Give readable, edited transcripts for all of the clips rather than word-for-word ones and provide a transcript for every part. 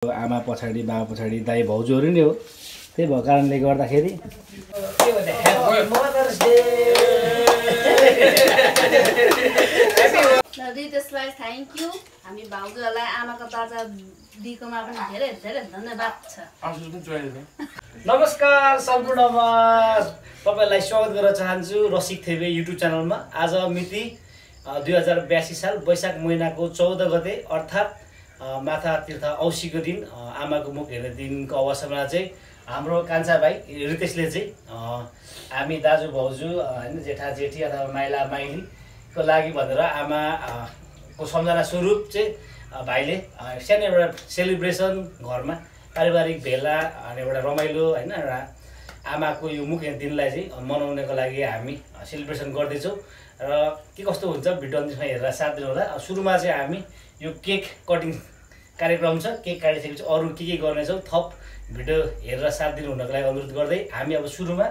आमा पछाडि बाबा पछाडि दाइ भाउजूहरू नै हो। त्यही भएको कारणले गर्दाखेरि के भन्छ मदर्स डे। त्यसलाई थ्याङ्क यू। हामी भाउजूहरूलाई आमाको दर्जा दिएकोमा पनि धेरै धेरै धन्यवाद छ। नमस्कार सम्पूर्णमा तपाईलाई स्वागत गर्न चाहन्छु रसिक थेबे युट्युब च्यानलमा। आज मिति 2082 साल वैशाख महिनाको 14 गते अर्थात् माथा तीर्थ औँसीको दिन आमाको मुख हेर्ने दिनको अवसरमा चाहिँ हाम्रो कान्छा भाइ रितेशले चाहिँ हामी दाजु भाउजू हैन जेठा जेठी अथवा माइला माइलीको लागि भनेर आमा को सम्झना स्वरूप चाहिँ भाइले सानो एउटा सेलिब्रेसन घरमा पारिवारिक भेला अनि एउटा रमाइलो हैन एउटा आमाको यो मुख हेर्ने दिनलाई चाहिँ मनाउनको लागि हामी सेलिब्रेसन गर्दैछौँ। र के कस्तो हुन्छ भिडियो अन्तिममा हेरेर साथ दिनु होला। सुरुमा चाहिँ हामी यो केक कटिङ कार्यक्रम छ। केक काटिसकेपछि अरू के गर्नेछौँ थप भिडियो हेरेर साथ दिनु हुनको लागि अनुरोध गर्दै हामी अब सुरुमा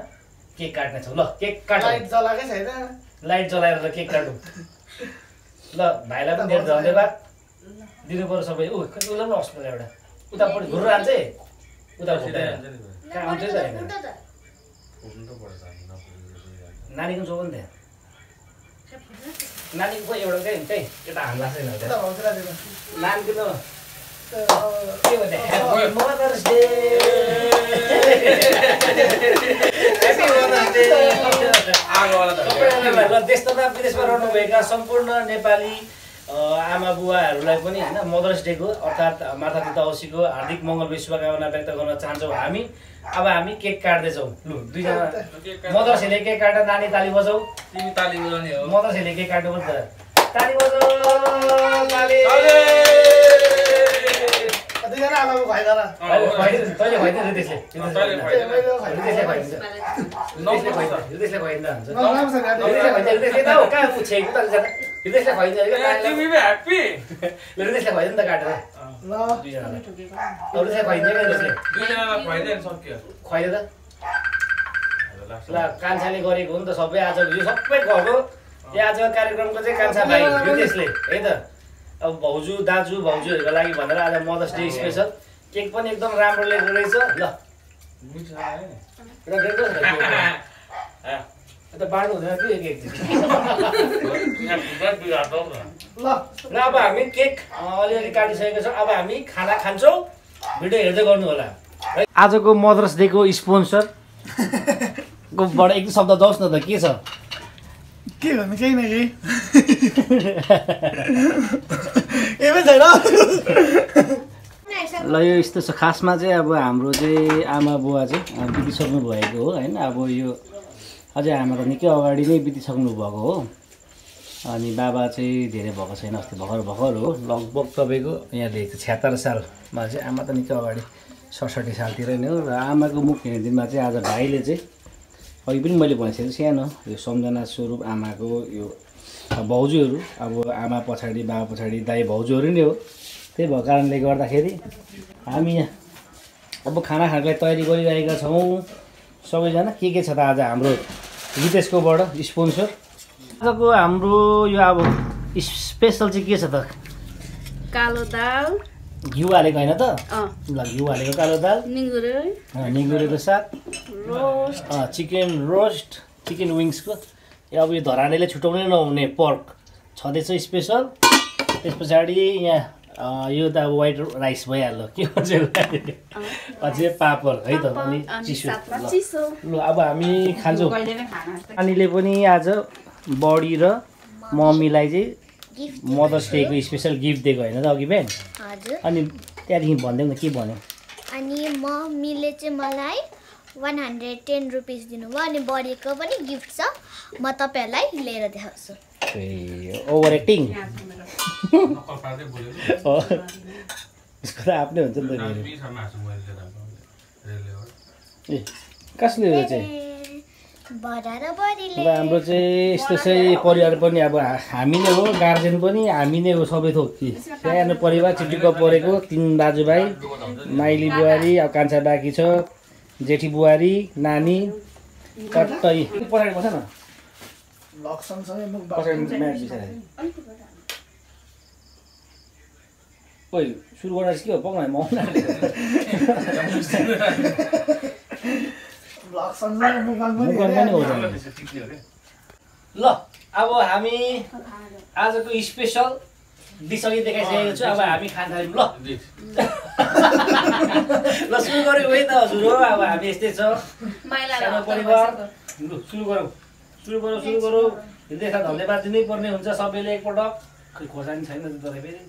केक काट्नेछौँ। ल केक काट। लाइट जलाएकै छैन। लाइट जलाएर ल केक काटौँ। ल भाइलाई पनि धेरै धन्यवाद दिनु पर्यो सबै। ऊ उसलाई पनि हस्पिटल एउटा उतापट्टि घुरेर हाल्छ है उता कहाँ आउँछ त होइन नानीको जो पनि त्यहाँ नानीको एउटा कहीँ त्यही यता हाल्ला छैन नानीको त के भन्छ मदर्स डे। देश तथा विदेशमा रहनुभएका सम्पूर्ण नेपाली आमा बुवाहरूलाई पनि होइन मदर्स डेको अर्थात् माथा तीर्थ औँसीको हार्दिक मङ्गलमय शुभकामना व्यक्त गर्न चाहन्छौँ। हामी अब हामी केक काट्दैछौँ। लु दुईजना मदर्सहरूले केक काट्दा नानी ताली बजाऊ। तिमी ताली बजाउने हो। मदर्सहरूले केक काट्नु पर्छ ताली बजाऊ ताली। दुईजना आमाको भाइ गर। तैँले खुवाइदिन्छ रितेशले खुवाइदिन्छ। कहाँ पुछेको त रितेशले खुवाइदिन्छ तिमी पनि ह्याप्पी। रितेशले खुवाइदिनु त काटेर ल दुईजनालाई रितेशले खुवाइदिन्छ क्या रितेशले दुईजनालाई खुवाइदियो नि सक्यो। खुवाइदियो त ल कान्छाले गरेको हो नि त सबै। आज यो सबै घरको यो आजको कार्यक्रमको चाहिँ कान्छा भाइ रितेशले है त। अब भाउजू दाजु भाउजूहरूको लागि भनेर आज मदर्स डे स्पेसल केक पनि एकदम राम्रो ल्याएको रहेछ। ल त बाँड्नु हुँदैन कि केक ल अब हामी केक अलिअलि काटिसकेको छौँ। अब हामी खाना खान्छौँ। भिडियो हेर्दै गर्नु होला। आजको मदर्स डेको स्पोन्सर को बाट एक शब्द जाओस् न त के छ के भन्नु केही न केही एमै छैन। ल यो यस्तो छ खासमा चाहिँ अब हाम्रो चाहिँ आमा बुवा चाहिँ बितिसक्नु भएको हो होइन। अब यो अझै आमा त निकै अगाडि नै बितिसक्नु भएको हो। अनि बाबा चाहिँ धेरै भएको छैन अस्ति भर्खर भर्खर हो लगभग तपाईँको यहाँ लेखेको 76 सालमा चाहिँ आमा त निकै अगाडि 67 सालतिर नै हो। र आमाको मुख हेर्ने दिनमा चाहिँ आज भाइले चाहिँ अघि पनि मैले भनिसकेको सानो यो सम्झना स्वरूप आमाको यो भाउजूहरू अब आमा पछाडि बाबा पछाडि दाइ भाउजूहरू नै हो। त्यही भएको कारणले गर्दाखेरि हामी यहाँ अब खाना खानको लागि तयारी गरिरहेका छौँ सबैजना। के छ त आज हाम्रो रितेशकोबाट स्पोन्सर आजको हाम्रो यो अब स्पेसल चाहिँ के छ त कालो दाल घिउ हालेको होइन त। ल घिउ हालेको कालो दाल निगुरेको साथ चिकन रोस्ट चिकन विङ्सको अब यो धरानेले छुट्याउनै नहुने पर्क छँदैछ स्पेसल। त्यस पछाडि यहाँ यो त अब वाइट राइस भइहाल्यो के भन्छ अझै पापड है त अनि चिसो। ल अब हामी खान्छौँ। नानीले पनि आज बडी र मम्मीलाई चाहिँ मदर्स डेको स्पेसल गिफ्ट दिएको होइन त अघि बिहान। अनि त्यहाँदेखि भनिदेऊ न के भन्यो। अनि मम्मीले चाहिँ मलाई 110 रुपिस दिनुभयो अनि बडीको पनि गिफ्ट छ। म तपाईँहरूलाई लिएर देखाउँछु। ओभर एक्टिङ उसको त आफ्नै हुन्छ नि त। ए कसले हो चाहिँ हाम्रो चाहिँ यस्तो चाहिँ परिवार पनि अब हामी नै हो गार्जेन पनि हामी नै हो सबै थोक कि सानो परिवार चिटिक्क परेको 3 दाजुभाइ माइली बुहारी अब कान्छा बाँकी छ जेठी बुहारी नानी कट्टै पछाडि बस्छ न पछाडि म्याट बिसाएर ओइ सुरु गरेर के हो पक्न म ब्लग सँगसँगै मुखमा पनि ल अब हामी आजको स्पेसल डिस अघि देखाइसकेको छु अब हामी खान थाल्यौँ ल ल सुरु गऱ्यौँ है त हजुर हो अब हामी यस्तै छ सानो परिवार लु सुरु गरौँ देखा धन्यवाद दिनै पर्ने हुन्छ सबैले एकपटक खै खोर्सानी छैन त तर फेरि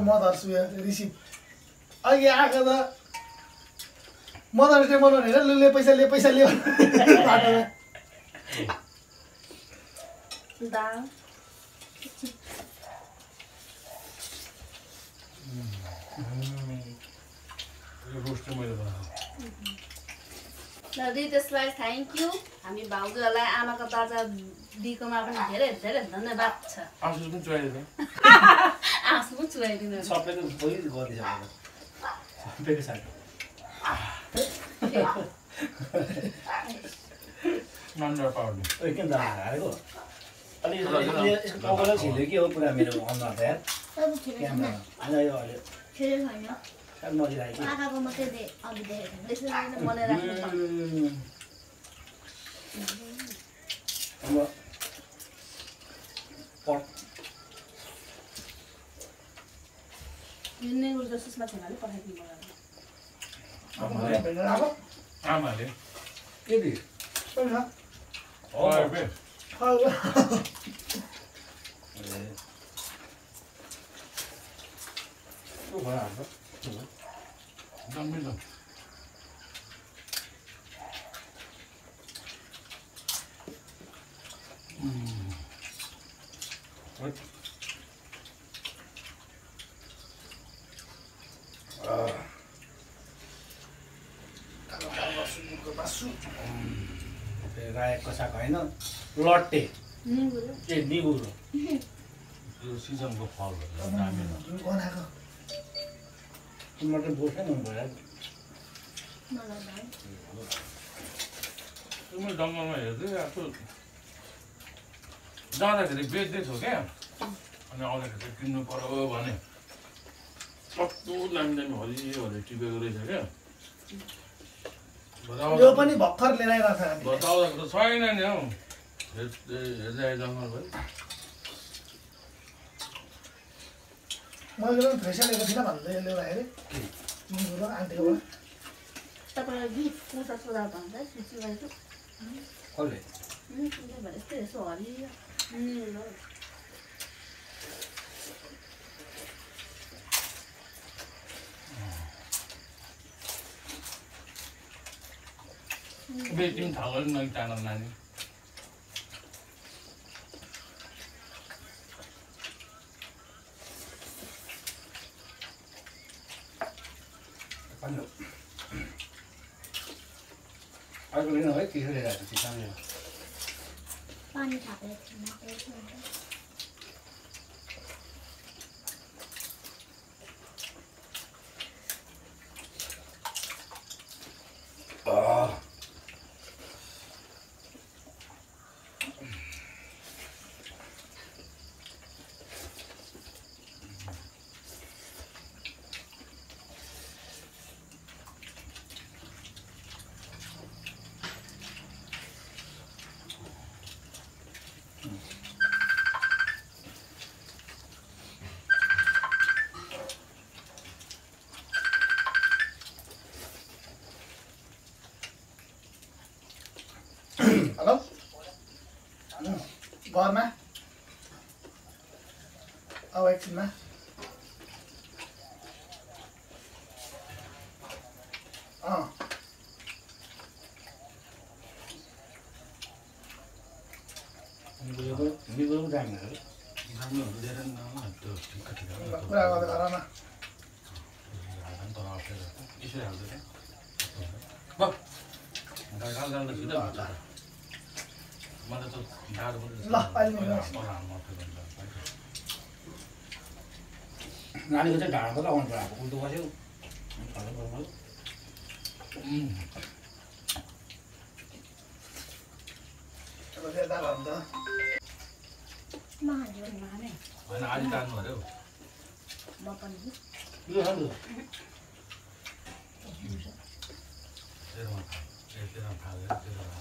मदर्स रिसिभ अघि आएको त मदर्स डे मनाउने होइन लुले पैसा ले बाटोमा दाल त्यसलाई थ्याङ्क यू हामी भाउजूहरूलाई आमाको दर्जा दिएकोमा पनि धेरै धेरै धन्यवाद छ आँसु पनि चुहाइदिनु सबैको खोइ गरिदिन्छ सबैको साथ किन दाल हालेको अलि यसको टाउकोलाई छिल्यो के हो पुरा मेरो अनुहार त यार क्यामेरा अहिले नजिरायो कि आँखाको मात्रै अघि देखेको त्यसरी बनाइ राख्नु अब पट नेगुरको सुषमा छैन पठाइदिनु आमाले के दि रायो कसाको होइन लट्टे ए निगुरो यो सिजनको फल तिमीलाई बोल्छ नि भयो मैले जङ्गलमा हेर्दै आएको जाँदाखेरि बेच्दैछौ क्या अनि आउँदाखेरि चाहिँ किन्नु पर्यो भने कस्तो दामी दामी हरियो टिपेको रहेछ क्या यो पनि भर्खर लिएर आइरहेको छ बताउँदाखेरि त छैन नि हौ हेर्दै जङ्गल भयो मैले पनि फ्रेसै लिएको थिइनँ भन्दै ल्याउँदाखेरि आन्टीकोबाट तपाईँलाई गिफ्ट पुसा सोधा भन्छ सुची गरेको कसले यस्तै यसो हरियो बेच्यौँ थाहा गऱ्यौँ न टाढा नानी अर्को लिनु है के लिइरहेको थियो सानो पानी थापेको थिएन हेलो घरमा अब एकछिनमा निगुरो दामी हो कुरा गर्दै गर न ल अहिले नानीको चाहिँ ढाँडा मात्रै आउनु पऱ्यो उल्टो बस्यो होइन आधी तान्नु अरे हौ म पनि यो खानु तेरोमा थालेर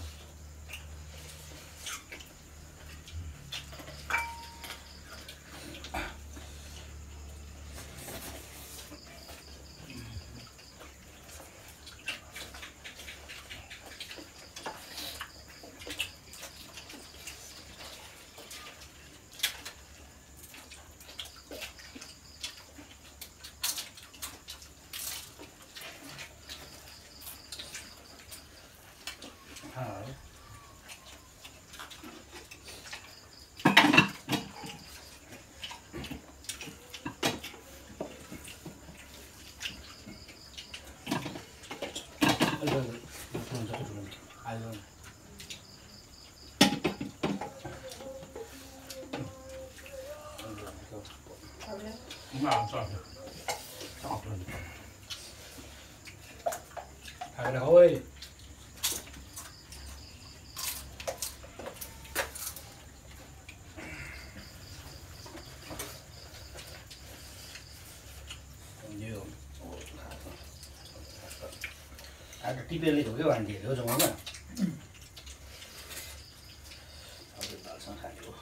खाएर खाऊ है आज टिपेर लेख्यो क्या भान्टीहरू हो जमामा दालसँग खायो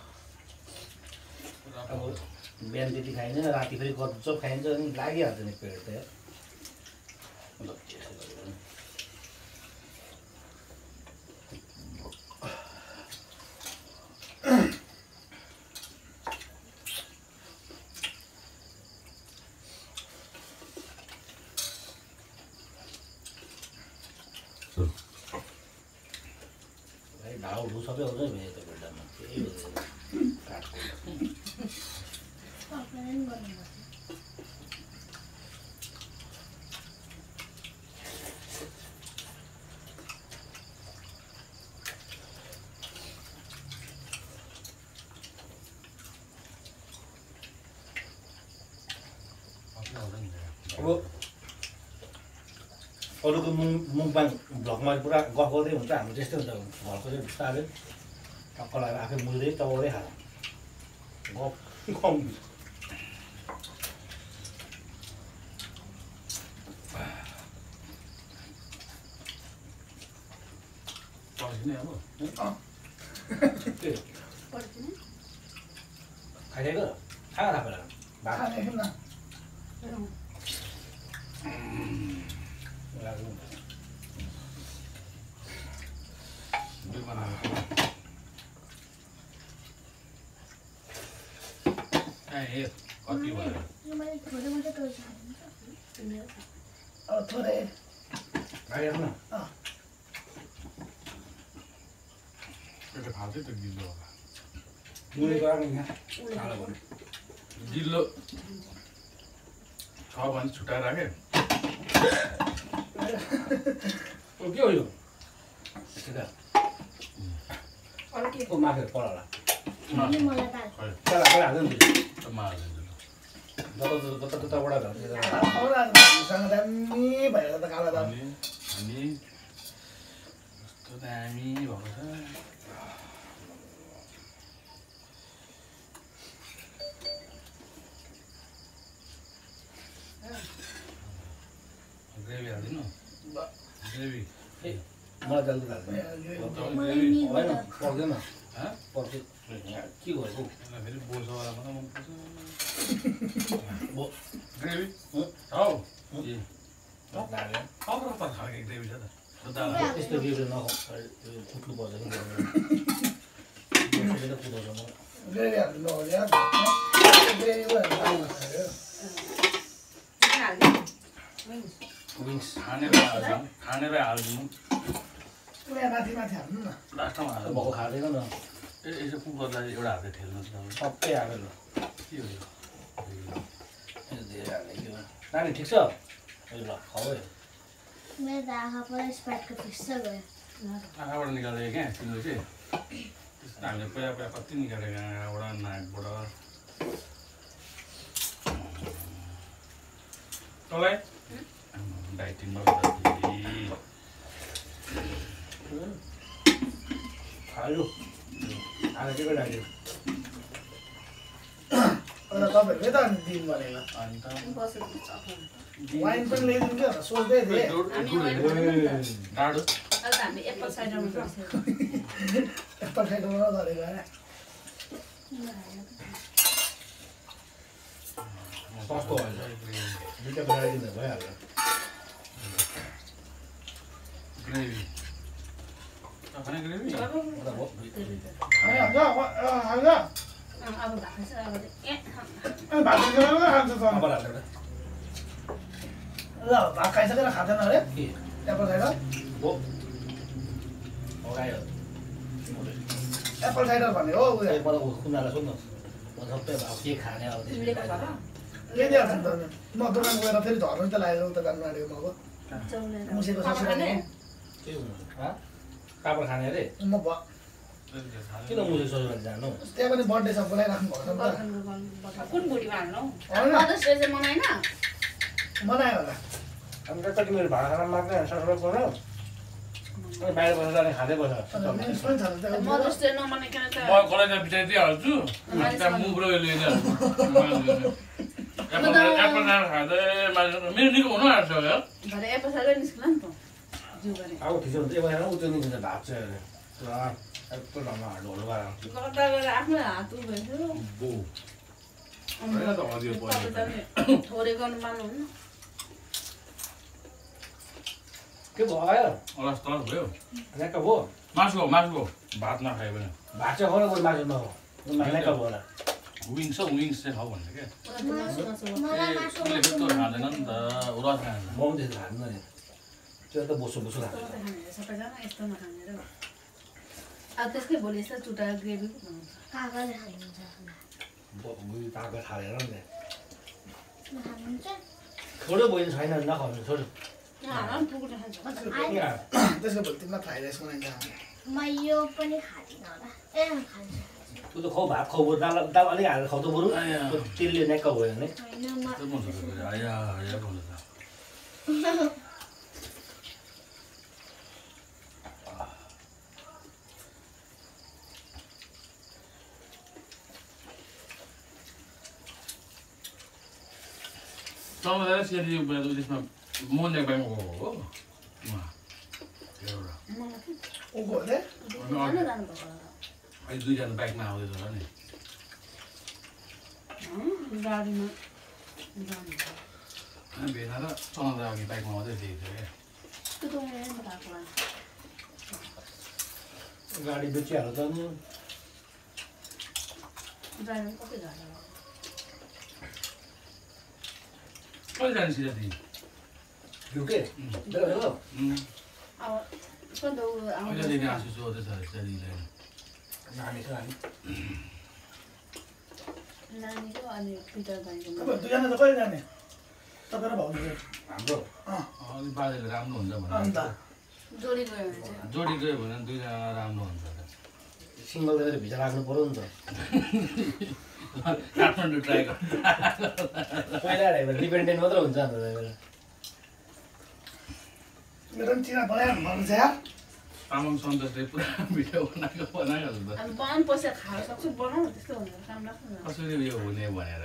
अब बिहान त्यति खाइन्छ राति फेरि गजब खाइन्छ अनि लागिहाल्छ नि पेट त ढाउढु सबै आउँछ नि त भेट्दामा त्यही काठको अब अरूको मुखबाङ भ्लगमा पुरा गफ गर्दै हुन्छ हाम्रो त्यस्तै हुन्छ घरको चाहिँ बिस्तारै टक्क लगाएर आफै मुल्दै चबाउँदै खान्छ गफ कम खाइदिएको खा थापेर भात कति भयो अब थोरै खाइहेर्नु न पेट फाल्थ्यो त गिल्लो होला मुली गराएको यहाँ खाँदा भयो गिल्लो छ भने छुट्याएर राखेँ के हो यो माखेर पढाला हाल्नु नि जताबाट सँग दामी भएर त कालो दाम अनि कस्तो दामी भएको छ ग्रेभी हालिदिनु ग्रेभी मलाई जल्दी लाग्दैन होइन पर्दैन पर्छ के गरेको फेरि बोसोवाला मात्रै मनपर्छ ग्रेभी हौ त खालको ग्रेभी छ त त्यस्तो गिफ्ट कुट्नु पर्छ कि कुदाउँछ म ग्रेभी हाल्नु नहुने विङ्स खानेरै हालिदिनु पुरा माथि माथि हाल्नु न लास्टमा हाल्नु भएको खाँदैन न यसो कुकरलाई एउटा हातले ठेल्नु तपाईँ सबै हालेर ल के हो यो धेरै हालेको नानी ठिक छ ल खाऊ है मेरो त आँखा पुरा स्पाइटको फिस्छ गयो आँखाबाट निकालेको क्या तिम्रो चाहिँ त्यस्तो हामीले पहिला पहिला कति निकालेको आँखाबाट नाकबाट तँलाई डाइटिङमा खायो आधा चाहिँ लाग्यो तपाईँहरूले त अनि दिनु भनेको अन्त बसेको चक्कर वाइन पनि ल्याइदिनु क्या सोच्दै थिएँ हामी वाइन खाँदैनौँ नि त डाडो अहिले त हामी एप्पल साइडरमा बसेको एप्पल साइडरमा धरेको होइन सस्तो भएछ दुईटा बनाइदिँदा भइहाल्छ ग्रेभी खाने ग्रेभी होइन अब भएको छ अब भात खान्छ त अब हाल्छ एउटा ल भात खाइसकेर खाँदैन अरे के एप्पल साइडर हो अगायो एप्पल साइडर भन्ने हो उयो मलाई कुनालाई सोध्नु म सबै अब के खाने अब तिमीले त्यसमा कसो ल्याइदिइहाल्छ नि त म दोकान गएर फेरि धर्नु त लागेको दोकान माडेको म अब चौलेर मुसेको पापड खाने? के हुनु कापड खाने अरे म किन मुझे ससुराली जानु त्यहाँ पनि बर्थडे छ बोलाइराख्नु भएको छ नि त कुन बुढीमा हाल्नु होइन मदर्स डे चाहिँ मनाएन मनायो होला हामी त कति मेरो भाडा खाना माग्ने ससुराल पर्यो अनि बाहिर बसेर जाने खाँदै बस्छ मिन्स पनि छ नि त्यहाँ मदर्स डे नमनाइकन त म कलेजमा बिताइदिइहाल्छु अनि त्यहाँ मुब्रो लिइदिइहाल्छु एप्पल खाँदै मेरो निको हुनु आँट्छ क्या भरे एप्पल साइडर निस्कला नि त जिउ गरे अब ठिक छ भने चाहिँ एउटा उयो निस्किन्छ भात चाहिँ अरे यस्तो ढङ्गमा ढोलो गरेर गर्दा गरेर आफ्नो हात उ भइसक्यो बो होइन त हदियो तपाईँ त नि थोरै गर्नु मान्नुहुन्न के भयो अलस तलस भयो ल्याक्क भयो मासु भात नखायो भने भात चाहिँ खानु बरु मासु नहो ल्याक्क भयो होला विङ्स चाहिँ खाऊ भन्ने क्या मासु मासु मलाई मासु उसले त्यस्तो खाँदैन नि त उरा खान्छ म पनि त्यस्तो खानु नि त्यो त बोसो बोसो खान्छ सबैजना यस्तो नखाने र अब त्यसकै भोलि यस्तो चुटाएर ग्रेभी बनाउँछ कागज खानुहुन्छ उयो तागत हालेर नि खानुहुन्छ छोड्यो बहिनी छैन नखाउनु छोड्यो यहाँ पुग्नु खान्छ त्यसको भोलि तिमीलाई फ्राइड राइस बनाइन्छ म यो पनि खाँदिनँ होला ए खान्छु तँ त खाउ भात खाउ बरु दाल दाल अलिक हालेर खाउ त बरु तेलले न्याक्क भयो भने होइन म आया बोल्नु त तपाईँलाई सेरी त्यसमा मोहन ब्याङ्क हो उहाँ एउटा ऊको अरे अहिले दुईजना बाइकमा आउँदैछ होला नि गाडीमा भेना र चलाउँदा अघि बाइकमा आउँदै देखेको थियो क्या गाडी बेचिहाल्यो त नि ड्राइभर कति घाटा कहिले जाने सिधा तिमी यो के बेला अब कति कहिलेदेखि आँसु सोध्दैछ सेरीलाई नानी छ नानी नानीको अनि पिटर दाइको तपाईँ दुईजना त कहिले जाने तपाईँ र भाउजू चाहिँ हाम्रो अलिक बाजेले राम्रो हुन्छ अन्त भने जोडी गयो भने चाहिँ जोडी गयो भने दुईजना राम्रो हुन्छ सिङ्गल गरेर भिजा राख्नु पऱ्यो नि त काठमाडौँ ट्राई गर पहिला डिपेन्डेन्ट मात्र हुन्छ अन्त मेरो पनि चिना बनाइहाल्नु पर्ने छ यार तामाङ सन्तोषले पुरा भिडियो बनाएको त अब बनाउनु पैसा खाएर सक्छु बनाउनु त्यस्तो भनेर काम राख्नु न कसरी उयो हुने भनेर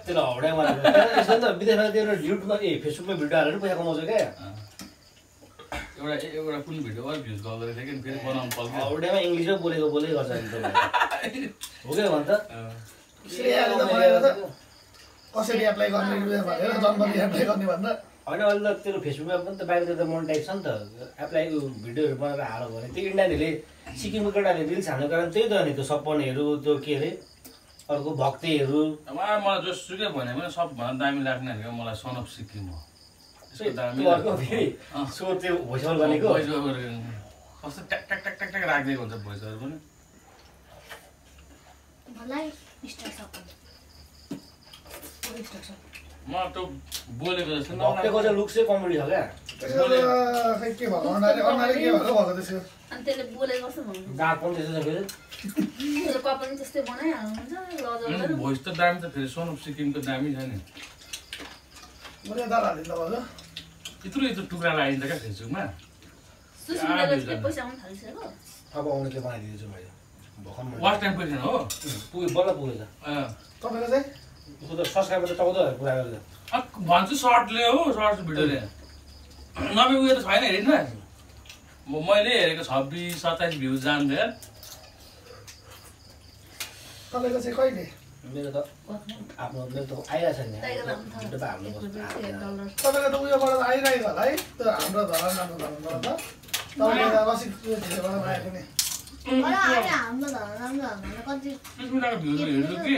त्यसलाई हौडा मारेको यसो नि त विदेशमा त्यो युट्युबमा फेसबुकमा भिडियो हालेर पैसा कमाउँछ क्या एउटा कुन भिडियो भ्युज गर्दै थियो कि फेरि बनाउनु पर्छ हौडामा इङ्ग्लिसमै बोलेको गर्छ नि तपाईँ हो क्या भन्छ श्रेयाले त बनाएर त कसरी एप्लाई गर्ने भनेर जन्मदिन एप्लाई गर्ने भनेर होइन अहिले त त्यो फेसबुकमा पनि त बाहिर त मोनिटाइज छ नि त एप्लाई भिडियोहरू बनाएर हाल्यो भने त्यो इन्डियनहरूले सिक्किमको केटाहरूले रिल्स हाल्नुको कारण त्यही त नि त्यो सपनहरू त्यो के अरे अर्को भक्तिहरू मलाई जोसुकै भने पनि सबभन्दा दामी लाग्ने भनेको मलाई सन अफ सिक्किम हो यसको दामी त्यो अर्को फेरि सो त्यो भोइस ओभर भनेको भोइस ओभर कस्तो ट्याक ट्याक ट्याक ट्याक ट्याक राखिदिएको हुन्छ भोइस ओभर पनि मलाई मिस्टर सपन म त बोलेको जस्तो भक्तको चाहिँ लुक चाहिँ कमेडी छ क्या त्यसो त खै के भएको अनुहारै अनुहारै के भएको भएको त्यसो अनि त्यसले बोलेको कस्तो भन्नु दाँत पनि त्यस्तो छ फेरि त्यसले कपाल पनि त्यस्तै बनाइहाल्नुहुन्छ लजाउँदैन भोइस त दामी त फेरि सन अफ सिक्किमको दामी छ नि मैले दाल हालिदिनु भयो यत्रो यत्रो टुक्रा लगाइन्छ क्या फेसबुकमा सुस्मिताले चाहिँ पैसा आउनु थालिसक्यो अब आउने के बनाइदिँदैछु मैले भर्खर वाच टाइम पैसा हो पुग्यो बल्ल पुगेछ अँ, तपाईँको चाहिँ उसको त सब्सक्राइबर त 14,000 पुरा गर्छ। भन्छु सर्टले हो, सर्ट भिडियोले नभए उयो त छैन हेरिन मैले हेरेको 26-27 भ्युज जान्छ यार। तपाईँको चाहिँ कहिले मेरो त आफ्नो मेरो त आइरहेछ नि भिडियो त हाम्रो तपाईँको त उयोबाट आइरहेको होला है त्यो हाम्रो धरान राम्रो धरानबाट त तपाईँले रसिक धेरैबाट आएको नि हाम्रो धर्म कति सुस्मिताको भ्युजहरू हेर्छु कि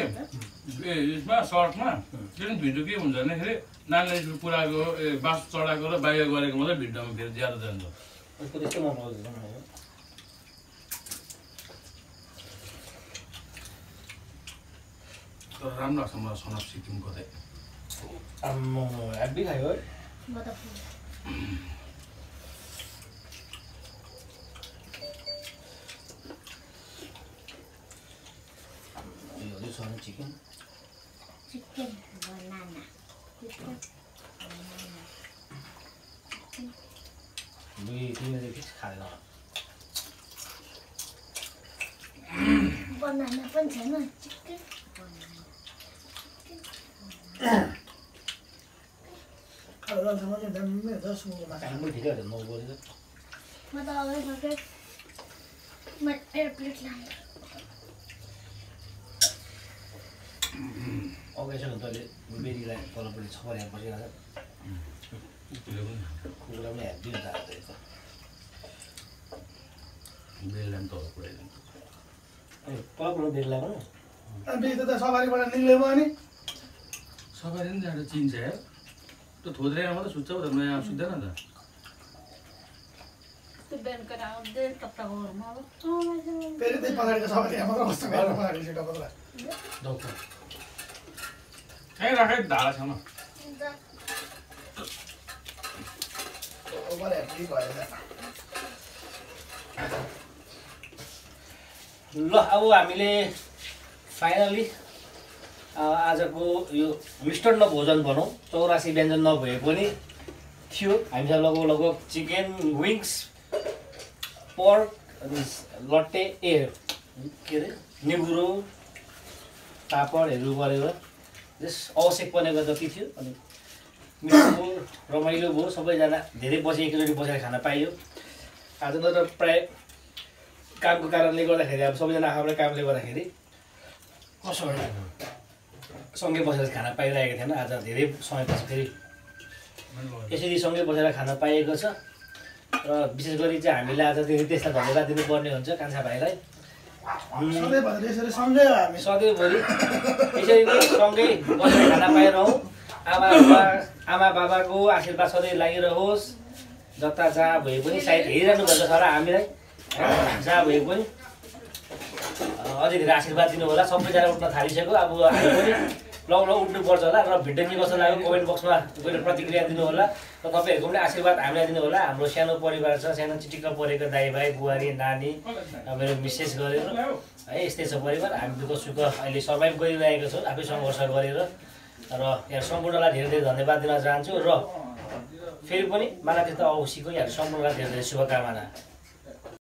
यसमा सर्टमा त्यो पनि भिडियो के हुन्छ भन्दाखेरि नानीले स्कुल पुऱ्याएको बास चढाएको र बाहिर गरेको मात्रै भिडियोमा फेरि ज्यादा जान्छ। उसको त्यस्तो मन पर्दैन। तर राम्रो लाग्छ मलाई सनप सिक्किमको चाहिँ। आम्मो ह्याप्पी खायो है। म त यो सन चिकन चिकन बनाना दुई तिमीले के खाँदैन बनाना पनि छैन चिकन खाजासम्म चाहिँ दामी हुन्छ सुँगुरको माछा काहीँ पनि ठिकै हुन्छ 9 बजे म त अगाडि सकेँ म एयरप्लेट लाएँ अगाइसम्म तैँले बेरीलाई तलपट्टि छपऱ्या बसिरहेको कुकुरलाई पनि ह्याप्पी हुन्छ आज त बेललाई पनि तल पुऱ्याइदिन्छ। तलपट्टि बेरीलाई पनि अनि बेसी त सवारीबाट निक्ल्यो भयो नि सबै पनि जाँदा चिन्छ यार त्यो थोद्रेमा मात्रै सुत्छ त नयाँ सुत्दैन त। त्यो बेलुका आउँदै टक्टाको घरमा अब फेरि त्यही पछाडिको सवारीमा मात्र कस्तो गरेर पछाडि छिटो पत्र डक्टर कहीँ राखेँ धारा छेउमा ओभर ह्याप्पी भएछ ल अब हामीले फाइनली आजको यो मिष्टान्न भोजन भनौँ 84 व्यञ्जन नभए पनि थियो हामीसँग लगभग चिकन विङ्स पर्क अनि लट्टे के अरे निगुरो पापडहरू गरेर जस आवश्यक परेको जति थियो अनि मिठो भयो रमाइलो भयो सबैजना धेरै बसे एकैचोटि बसेर खान पाइयो। आज न त प्रायः कामको कारणले गर्दाखेरि अब सबैजना आफ्नो कामले गर्दाखेरि कसो सँगै बसेर खान पाइरहेको थिएन। आज धेरै समयपछि फेरि यसरी सँगै बसेर खान पाइएको छ र विशेष गरी चाहिँ हामीले आज त्यसलाई धन्यवाद दिनुपर्ने हुन्छ कान्छा भाइलाई। सधैँभरि यसरी सँगै हो हामी सधैँभरि यसरी नै सँगै बसेर खान पाइरहौँ। आमा बाबाको आशीर्वाद सधैँ लागिरहोस्। जता जहाँ भए पनि सायद हेरिरहनु भएको छ र हामीलाई जहाँ भए पनि अझै धेरै आशीर्वाद दिनु होला। सबैजना उठ्न थालिसक्यो अब हामी पनि लौ उठ्नुपर्छ होला र भिडियो के कस्तो लाग्यो कमेन्ट बक्समा गएर प्रतिक्रिया दिनु होला र तपाईँहरूको पनि आशीर्वाद हामीलाई दिनु होला। हाम्रो सानो परिवार छ, सानो चिटिक्क परेको दाइ भाइ बुहारी नानी मेरो मिसेस गरेर है यस्तै छ परिवार। हामी दुःख सुख अहिले सर्भाइभ गरिरहेको छौँ आफै सङ्घर्ष गरेर र यहाँ सम्पूर्णलाई धेरै धेरै धन्यवाद दिन चाहन्छु र फेरि पनि मानवतीर्थ औँसीको यहाँ सम्पूर्णलाई धेरै धेरै शुभकामना।